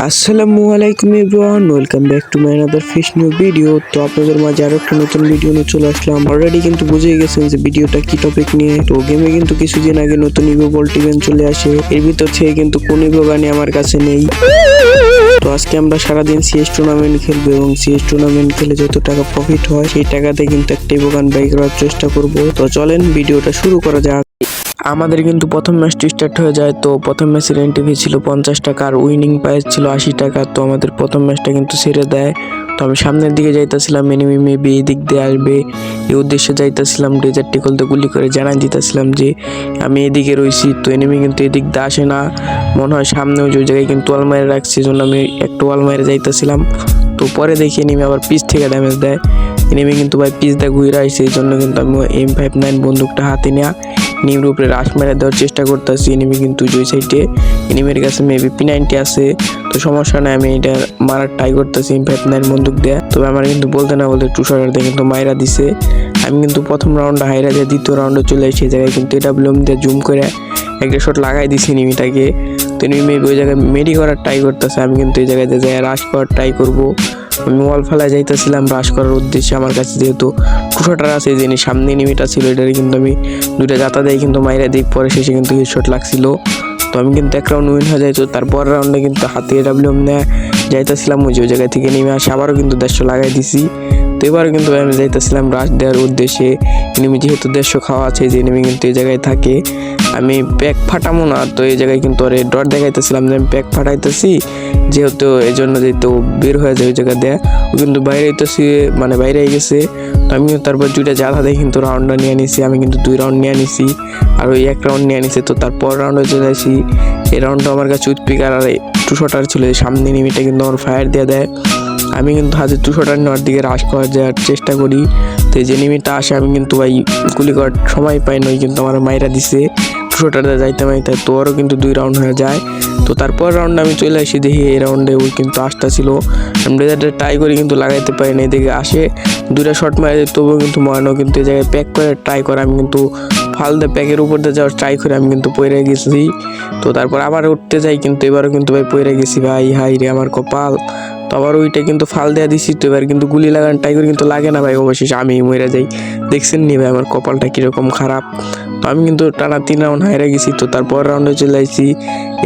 আসসালামু আলাইকুম everyone, welcome back to my another fresh new video. তো আপনাদের মাঝে আরো একটা নতুন ভিডিও নিয়ে চলে আসলাম। অলরেডি কিন্তু বুঝেই গেছেন যে ভিডিওটা কি টপিক নিয়ে। তো গেমে কিন্তু কিছুদিন আগে নতুন ইভো ভোল্ট ইভেন্ট চলে আসে, এর ভিতর থেকে কিন্তু কোন ইভো গানি আমার কাছে নেই। তো আজকে আমরা সারাদিন সিএস টুর্নামেন্ট খেলবো এবং সিএস টুর্নামেন্ট খেলে যত টাকা প্রফিট হয় সেই টাকাতে কিন্তু একটা ইভো গান বাই করার চেষ্টা করব। তো চলেন ভিডিওটা শুরু করা যাক। আমাদের কিন্তু প্রথম ম্যাচটি স্টার্ট হয়ে যায়। তো প্রথম ম্যাচের এন্ট্রি ছিল 50 টাকা আর উইনিং প্রাইস ছিল 80 টাকা। তো আমাদের প্রথম ম্যাচটা কিন্তু ছেড়ে দেয়। তো আমি সামনের দিকে যাইতেছিলাম, এনিমি মেবি এই দিক দিয়ে আসবে এই উদ্দেশ্যে যাইতেছিলাম। ডেজার্ট টিকলতে গুলি করে জানাই দিতেছিলাম যে আমি এদিকে রয়েছি। তো এনিমি কিন্তু এদিক দিয়ে আসে না, মনে হয় সামনে ওই জায়গায় কিন্তু ওয়াল মারে রাখছে, জন্য আমি একটু ওয়াল মারে যাইতেছিলাম। তো পরে দেখি এনিমি আবার পিছ থেকে ড্যামেজ দেয়। এনিমি কিন্তু ভাই পিছ দিয়ে ঘুরে আসছে, এই জন্য কিন্তু আমি M59 বন্দুকটা হাতে নেওয়া এনিমির উপরে রাশ মেরে দেওয়ার চেষ্টা করতেছি। এনিমি কিন্তু দুই সাইডে, এনিমির কাছে মেবি P90 আছে। তো সমস্যা নাই, আমি এটা মারার ট্রাই করতেছি M59 বন্দুক দেয়া। তবে আমার কিন্তু বলতে না বলতে টু শটার দিয়ে কিন্তু মাইরা দিছে। আমি কিন্তু প্রথম রাউন্ডে হাইরা দিয়ে দ্বিতীয় রাউন্ডে চলে আসি, জায়গায় কিন্তু AWM দিয়ে জুম করে একটা শট লাগাই দিছি এনিমিটাকে। তো এনিমি মেবি ওই জায়গায় মেডি করার ট্রাই করতেছে, আমি কিন্তু এই জায়গায় যাই রাশ করার ট্রাই করবো। আমি ওয়াল ফেলায় যাইতেছিলাম রাশ করার উদ্দেশ্যে। আমার কাছে যেহেতু টুশটার আছে, যিনি সামনে এনিমিটা ছিল এটারে কিন্তু আমি দুইটা জাতা দেয় কিন্তু মাইরা দিই, পরে শেষে কিন্তু হেডশট লাগছিল। তো আমি কিন্তু এক রাউন্ড উইন হয়ে যাই। তো তারপর রাউন্ডে কিন্তু হাতে AWM নেয় যাইতেছিলাম, ওই যে জায়গা থেকে নেমে আসে আবারও কিন্তু 150 লাগাই দিছি। তো এবারও কিন্তু আমি যাইতেছিলাম রাশ দেওয়ার উদ্দেশ্যে। এনিমি যেহেতু 150 খাওয়া আছে, যে এনিমি কিন্তু এই জায়গায় থাকে, আমি প্যাক ফাটামো না। তো এই জায়গায় কিন্তু ওরে ডট দেখাইতেছিলাম যে আমি প্যাক ফাটাইতেছি, যেহেতু এই জন্য যেহেতু বের হয়ে যায় ওই জায়গা দেয়া। ও কিন্তু বাইরে হইতেছি, মানে বাইরে গেছে। তো আমি তারপর দুইটা জাদা দিয়ে কিন্তু রাউন্ডটা নিয়ে নিছি। আমি কিন্তু 2 রাউন্ড নিয়ে নিছি আর ওই 1 রাউন্ড নিয়ে নিছি। তো তারপর রাউন্ডে চলে আসি। এই রাউন্ডটা আমার কাছে উইথপিকার আর টু শটার ছিল, সামনে এনিমিটা কিন্তু আমার ফায়ার দিয়ে দেয়। আমি কিন্তু হাতে টু শটার নেওয়ার দিকে রাশ করার যাওয়ার চেষ্টা করি। তো এই যে এনিমিটা আসে, আমি কিন্তু ভাই গুলি করার সময় পাই নই, কিন্তু আমার মাইরা দিছে টু শটারটা যাইতে মাইতে। তো ওরও কিন্তু 2 রাউন্ড হয়ে যায়। তো তারপর রাউন্ডে আমি চলে আসি, দেখি এই রাউন্ডে ওই কিন্তু আসতেছিল। আমি ডেজার্টে ট্রাই করি কিন্তু লাগাইতে পারি না, এদিকে আসে 2টা শট মারে, তবুও কিন্তু মারানো কিন্তু এই জায়গায় প্যাক করে ট্রাই করে। আমি কিন্তু ফাল দিয়ে প্যাকের উপর দিয়ে যাওয়ার ট্রাই করে আমি কিন্তু পড়ে গেছি। তো তারপর আবার উঠতে যাই, কিন্তু এবারও কিন্তু ভাই পড়ে গেছি ভাই, হাই রে আমার কপাল। তো আবার ওইটা কিন্তু ফাল দেওয়া দিছি। তো এবার কিন্তু গুলি লাগান ট্রাই করে কিন্তু লাগে না ভাই, অবশেষে আমি মরে যাই। দেখছেন নি ভাই আমার কপালটা কিরকম খারাপ। তো আমি কিন্তু টানা 3 রাউন্ড হাইরা গেছি। তো তারপর রাউন্ডে চলে আসছি।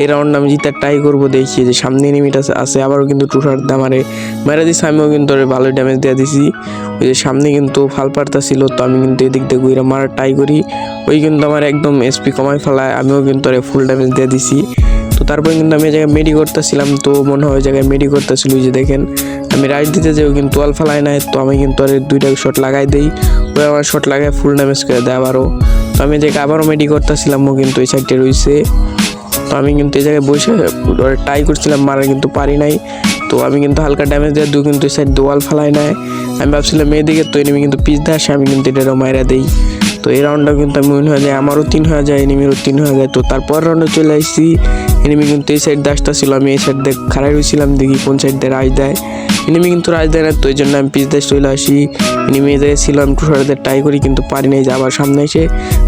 এই রাউন্ড আমি জিতার ট্রাই করবো, দেখি যে সামনে এনিমিটা আছে, আবারও কিন্তু টুশার দা মারে দিছি। আমিও কিন্তু ভালো ড্যামেজ দিয়ে দিছি। ওই যে সামনে কিন্তু ফাল পারতা ছিল, তো আমি কিন্তু এদিক দিয়ে ঘুরে মারার ট্রাই করি। ওই কিন্তু আমার একদম এসপি কমাই ফেলায়, আমিও কিন্তু ফুল ড্যামেজ দিয়ে দিছি। তো তারপরে কিন্তু আমি এই জায়গায় মেডি করতেছিলাম, তো মনে হয় ওই জায়গায় মেডি করতেছিল, যে দেখেন আমি রাইট দিতে যাই কিন্তু ওয়াল ফেলায় নাই। তো আমি কিন্তু আর 2টা শট লাগাই দেই, ওই আমার শট লাগায় ফুল ড্যামেজ করে দেয় আবারও। তো আমি যে আবারও মেডি করতেছিলাম, ও কিন্তু এই সাইডে রয়েছে। তো আমি কিন্তু এই জায়গায় বসে ট্রাই করছিলাম মারা, কিন্তু পারি নাই। তো আমি কিন্তু হালকা ড্যামেজ দিয়ে কিন্তু এই সাইড ওয়াল ফেলাই নাই। আমি ভাবছিলাম মেয়েদিকে, তো এনিমি কিন্তু পিছ দিয়ে আসে, আমি কিন্তু এটারও মাইরা দিই। তো এই রাউন্ডটা কিন্তু আমি উইন হয়ে যায়, আমারও 3 হয়ে যায়, এনিমিরও 3 হয়ে যায়। তো তারপর রাউন্ডে চলে আসছি। এনিমি কিন্তু এই সাইড দাসটা ছিল, আমি এই সাইড দিয়ে খাড়াই রয়েছিলাম, দেখি কোন সাইড দিয়ে রাজ দেয়। এনিমি কিন্তু রাজ দেয় না, তো এই জন্য আমি পিছ দিয়ে চলে আসি। এনিমি এই জায়গায় ছিল, আমি টু শটার দিয়ে ট্রাই করি কিন্তু পারি নাই। যে আবার সামনে এসে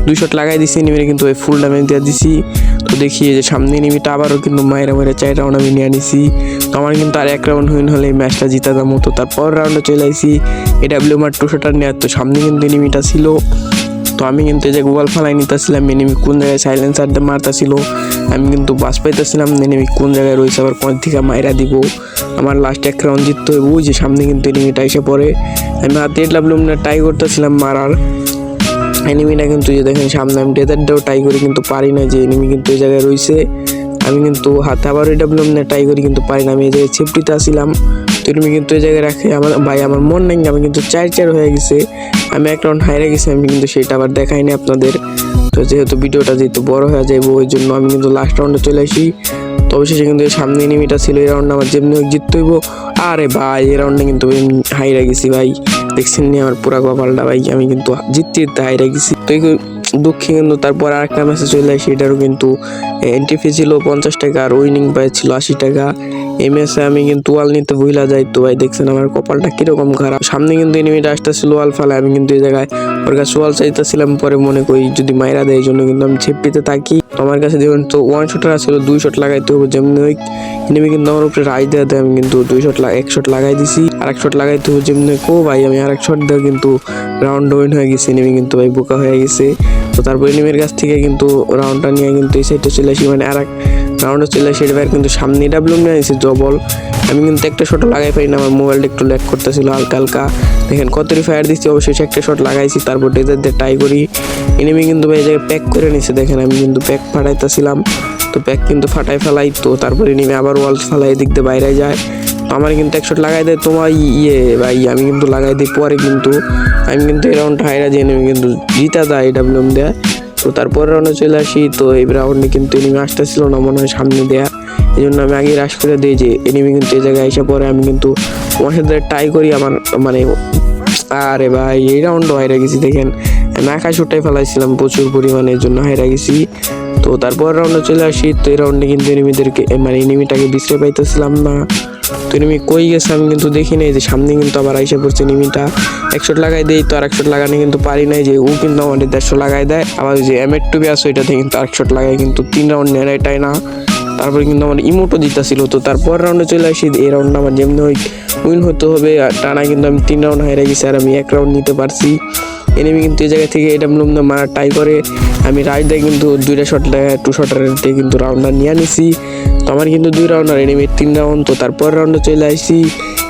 2 শট লাগাই দিছি, এনিমির কিন্তু ওই ফুল ড্যামেজ দিয়ে দিছি। তো দেখি যে সামনে এনিমিটা আবারও কিন্তু মায়েরা 4 রাউন্ড আমি নিয়ে নিছি। তো আমার কিন্তু আর 1 রাউন্ড উইন হলে এই ম্যাচটা জিতাতাম মতো। তারপর রাউন্ডে চলে আসি AWM আর টু শটার নেওয়ার। তো সামনে কিন্তু এনিমিটা ছিল, তো আমি কিন্তু এই যে গুগল ফালাই নিতেছিলাম এনিমি কোন জায়গায় সাইলেন্সার দিয়ে মারতেছিল। আমি কিন্তু বাস পাইতেছিলাম এনিমি কোন জায়গায় রয়েছে, আবার কোন থেকে মাইরা দিব। আমার লাস্ট 1 রাউন্ড জিততে হবে। ওই যে সামনে কিন্তু এনিমিটা এসে পড়ে, আমি হাতে AWM ট্রাই করতেছিলাম মারার। এনিমিটা কিন্তু যে দেখেন সামনে, আমি ডেজার্টটাও ট্রাই করি কিন্তু পারি না, যে এনিমি কিন্তু এই জায়গায় রয়েছে। আমি কিন্তু হাতে আবার AWM ট্রাই করি কিন্তু পারি না। আমি এই জায়গায় সেফটিতে আসছিলাম, তো এনিমি কিন্তু এই জায়গায় রাখে। আমার ভাই আমার মন নাই, আমি কিন্তু 4-4 হয়ে গেছে। আমি 1 রাউন্ড হাইরে গেছি, আমি কিন্তু সেটা আবার দেখাইনি আপনাদের। তো যেহেতু ভিডিওটা যেহেতু বড় হয়ে যাবো, ওই জন্য আমি কিন্তু লাস্ট রাউন্ডে চলে আসি। তো অবশেষে কিন্তু সামনে এনিমিটা ছিল, এই রাউন্ডে আমার যেমনি জিততে হইব। আরে ভাই এই রাউন্ডে কিন্তু হাইরা গেছি ভাই, দেখছেন নি আমার পুরা কপালটা ভাই, আমি কিন্তু জিততে হাইরা গেছি। তো দুঃখে কিন্তু তারপর আরেকটা ম্যাচে চলে আসি, এটারও কিন্তু এন্ট্রি ফি ছিল 50 টাকা আর উইনিং প্রাইস ছিল 80 টাকা। এই ম্যাচে আমি কিন্তু ওয়াল নিতে ভুলা যাই। তো ভাই দেখছেন আমার কপালটা কিরকম খারাপ। সামনে কিন্তু এনিমিটা আসতেছিল ওয়াল ফালে, আমি কিন্তু এই জায়গায় ওর কাছে ওয়াল চাইতেছিলাম। পরে মনে করি যদি মাইরা দেয় এই জন্য কিন্তু আমি ছেপটিতে থাকি। আমার কাছে দেখুন তো 1 শটার ছিল, 2 শট লাগাইতে হবে। যেমনি ওই এনিমি কিন্তু আমার উপরে রাইজ দেওয়াতে আমি কিন্তু 2 শট 1 শট লাগাই দিছি, আর 1 শট লাগাইতে হবে। যেমনি কো ভাই আমি আর 1 শট দিয়ে কিন্তু রাউন্ড উইন হয়ে গেছি। এনিমি কিন্তু ভাই বোকা হয়ে গেছে। তো তারপর এনিমির কাছ থেকে কিন্তু রাউন্ডটা নিয়ে কিন্তু এই সাইডে চলে আসি, মানে আর এক রাউন্ডে চলে আসি। এবার কিন্তু সামনে ডাবলুম নিয়ে আসি জবল। আমি কিন্তু একটা শট লাগাই পারি না, আমার মোবাইলটা একটু ল্যাগ করতেছিল হালকা হালকা। দেখেন কতরি ফায়ার দিচ্ছি, অবশ্যই একটা শট লাগাইছি। তারপর ডেজার দিয়ে ট্রাই করি। এনিমি কিন্তু ভাই জায়গায় প্যাক করে নিছে, দেখেন আমি কিন্তু প্যাক ফাটাইতেছিলাম। তো প্যাক কিন্তু ফাটাই ফেলাই। তো তারপরে এনিমি আবার ওয়াল ফালাই দিক দিয়ে বাইরে যায়। তো আমার কিন্তু এক শট লাগাই দেয় তোমার ভাই, আমি কিন্তু লাগাই দিই। পরে কিন্তু আমি কিন্তু এই রাউন্ডটা হাইরা যে এনিমি কিন্তু জিতা যায় ডাবলুম দেয়া। তো তারপর রাউন্ডে চলে আসি। তো এই রাউন্ডে কিন্তু এনিমি আসতেছিল না মনে হয় সামনে দেয়া, এই জন্য আমি আগে রাশ করে দিই যে এনিমি কিন্তু এই জায়গায় এসে পরে আমি কিন্তু তোমার সাথে ট্রাই করি আমার মানে। আরে ভাই এই রাউন্ডও হাইরা গেছি, দেখেন আমি আকাশ উঠাই ফেলাইছিলাম প্রচুর পরিমাণে, এর জন্য হাইরা গেছি। তো তারপর রাউন্ডে চলে আসি। তো এই রাউন্ডে কিন্তু এনিমিদেরকে মানে এনিমিটাকে বিশ্রে পাইতেছিলাম না। তো এনিমি কই গেছে আমি কিন্তু দেখি নাই, যে সামনে কিন্তু আবার আইসা পড়ছে এনিমিটা। 1 শট লাগাই দেই, তো আর 1 শট লাগানো কিন্তু পারি নাই, যে ও কিন্তু আমাদের 150 লাগাই দেয়। আবার যে M82 আছে ওইটাতে কিন্তু 1 শট লাগাই কিন্তু 3 রাউন্ড নেয় এটাই না। তারপরে কিন্তু আমার ইমোটও দিতেছিল। তো তারপর রাউন্ডে চলে আসি। এই রাউন্ড আমার যেমনি উইন হতে হবে, টানা কিন্তু আমি 3 রাউন্ড হারিয়ে গেছি, আর আমি 1 রাউন্ড নিতে পারছি। এনিমি কিন্তু এই জায়গা থেকে এটা মারা ট্রাই করে, আমি রাইট দিয়ে কিন্তু 2টা শট লাগে 2 শটার দিয়ে কিন্তু রাউন্ডটা নিয়ে নিছি। তো আমার কিন্তু 2 রাউন্ড আর এনিমির 3 রাউন্ড। তো তারপর রাউন্ডে চলে আসি।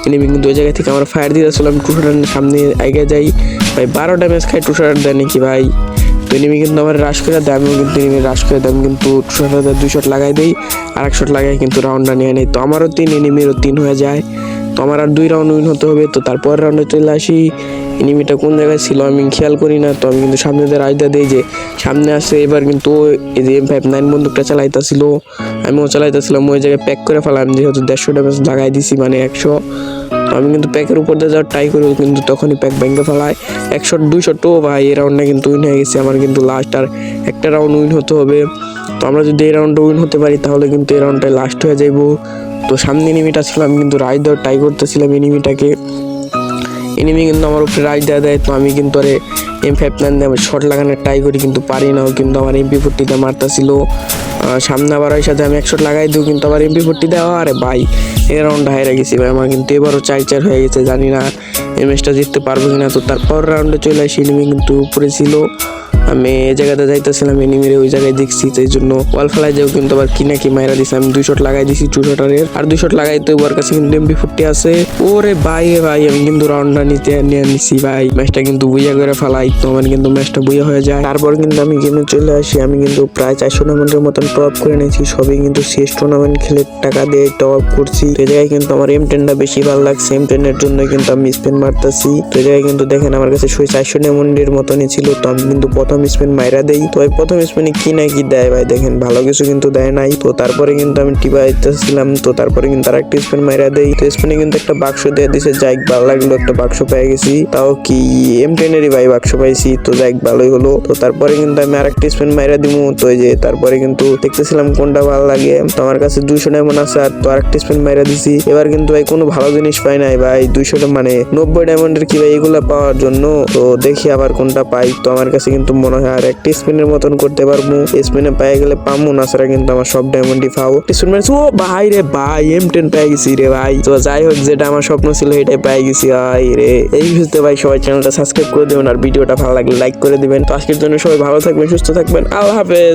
এনিমি কিন্তু ওই জায়গা থেকে আমার ফায়ার দিতেছিল, আমি 2 শটার সামনে আগে যাই। ভাই 12 ড্যামেজ খাই 2 শটার দেয় নাকি ভাই। তো এনিমি কিন্তু আমার রাশ করে দেয়, আমিও কিন্তু এনিমি রাশ করে দেয়। আমি কিন্তু 2 শট লাগাই দিই, আর 1 শট লাগাই কিন্তু রাউন্ডটা নিয়ে নেই। তো আমারও 3 এনিমিরও 3 হয়ে যায়। তো আমার আর 2 রাউন্ড উইন হতে হবে। তো তারপর রাউন্ডে চলে আসি। এনিমিটা কোন জায়গায় ছিল আমি খেয়াল করি না। তো আমি কিন্তু সামনে দিয়ে রাইডা দিই যে সামনে আসে। এবার কিন্তু এই যে M59 বন্দুকটা চালাইতেছিল, আমিও চালাইতেছিলাম। ওই জায়গায় প্যাক করে ফেলাম, যেহেতু 150 ড্যামেজ লাগাই দিছি মানে 100। তো আমি কিন্তু প্যাকের উপর দিয়ে যাওয়ার ট্রাই করি, কিন্তু তখনই প্যাক ভেঙে ফেলায়। 1 শট 2 শট। ও ভাই এই রাউন্ডটা কিন্তু উইন হয়ে গেছে। আমার কিন্তু লাস্ট আর একটা রাউন্ড উইন হতে হবে। তো আমরা যদি এই রাউন্ডটা উইন হতে পারি তাহলে কিন্তু এই রাউন্ডটাই লাস্ট হয়ে যাইব। তো সামনে এনিমিটা ছিল, আমি কিন্তু রাইড দেওয়ার ট্রাই করতেছিলাম এনিমিটাকে। এনিমি কিন্তু আমার উপরে রাইড দেয়। তো আমি কিন্তু আরে M59 দিয়ে শট লাগানোর ট্রাই করি, কিন্তু পারি না। কিন্তু আমার MP40 মারতেছিল। সামনে আবার ওই সাথে আমি 1 শট লাগাই দিই, কিন্তু আবার MP40 দেওয়া। আরে ভাই এই রাউন্ডটা হাইরা গেছি ভাই, আমার কিন্তু এবারও 4-4 হয়ে গেছে। জানি না এই ম্যাচটা জিততে পারবো কিনা। তো তারপর রাউন্ডে চলে আসি। এনিমি কিন্তু উপরে ছিল, আমি এই জায়গাতে যাইতেছিলাম, এনিমিরে ওই জায়গায় দেখছি। তো এই জন্য ওয়াল ফেলাই যাও কিন্তু আবার কি নাকি মাইরা দিছি। আমি 2 শট লাগাই দিছি 2 শটারের, আর 2 শট লাগাই তো ওর কাছে কিন্তু MP40 আছে। ওরে ভাই আমি কিন্তু রাউন্ডটা নিয়ে নিছি ভাই। ম্যাচটা কিন্তু বুইয়া করে ফেলাই। তো আমার কিন্তু ম্যাচটা বুইয়া হয়ে যায়। তারপর কিন্তু আমি গেমে চলে আসি। আমি কিন্তু প্রায় 400 টুর্নামেন্টের মতন টপ করে নিয়েছি। সবই কিন্তু শেষ টুর্নামেন্ট খেলে টাকা দিয়ে টপ করছি। তো এই জায়গায় কিন্তু আমার M10টা বেশি ভালো লাগছে, M10 এর জন্য কিন্তু আমি স্পেন মারতেছি। তো এই জায়গায় কিন্তু দেখেন আমার কাছে 400 ডায়মন্ডের মতনই ছিল। তো আমি কিন্তু প্রথম স্পেন মাইরা দেই। তো এই প্রথম স্পেনে কি না কি দেয় ভাই, দেখেন ভালো কিছু কিন্তু দেয় নাই। তো তারপরে কিন্তু আমি টিপাইতেছিলাম। তো তারপরে কিন্তু আর একটা স্পেন মাইরা দেই। তো স্পেনে কিন্তু একটা বাক্স দিয়ে দিছে, যাই ভালো লাগলো, একটা বাক্স পেয়ে গেছি। তাও কি M10 এরই ভাই বাক্স পাইছি। তো যাই ভালোই হলো। তো তারপরে কিন্তু আমি আরেকটা স্পেন মাইরা দিমু। তো এই যে তারপরে কিন্তু দেখতেছিলাম কোনটা ভালো লাগে। তো আমার কাছে 200 ডায়মন্ড আছে, আর তো আরেকটা স্পেন মাইরা দিছি। এবার কিন্তু ভাই কোনো ভালো জিনিস পাই নাই ভাই। 200 মানে 90 ডায়মন্ডের কি ভাই এগুলা পাওয়ার জন্য। তো দেখি আবার কোনটা পাই। তো আমার কাছে কিন্তু মনে হয় আর একটা স্পিনের মতন করতে পারবো। স্পিনে পেয়ে গেলে পামু, না ছাড়া কিন্তু আমার সব ডায়মন্ডই পাও। স্পিন মারছি, ও ভাই রে ভাই M10 পেয়ে গেছি রে ভাই। তো যাই হোক, যেটা আমার স্বপ্ন ছিল এটাই পেয়ে গেছি ভাই রে। এই ভিডিওতে ভাই সবাই চ্যানেলটা সাবস্ক্রাইব করে দেবেন, আর ভিডিওটা ভালো লাগলে লাইক করে দিবেন। তো আজকের জন্য সবাই ভালো থাকবেন, সুস্থ থাকবেন, আল্লাহ হাফেজ।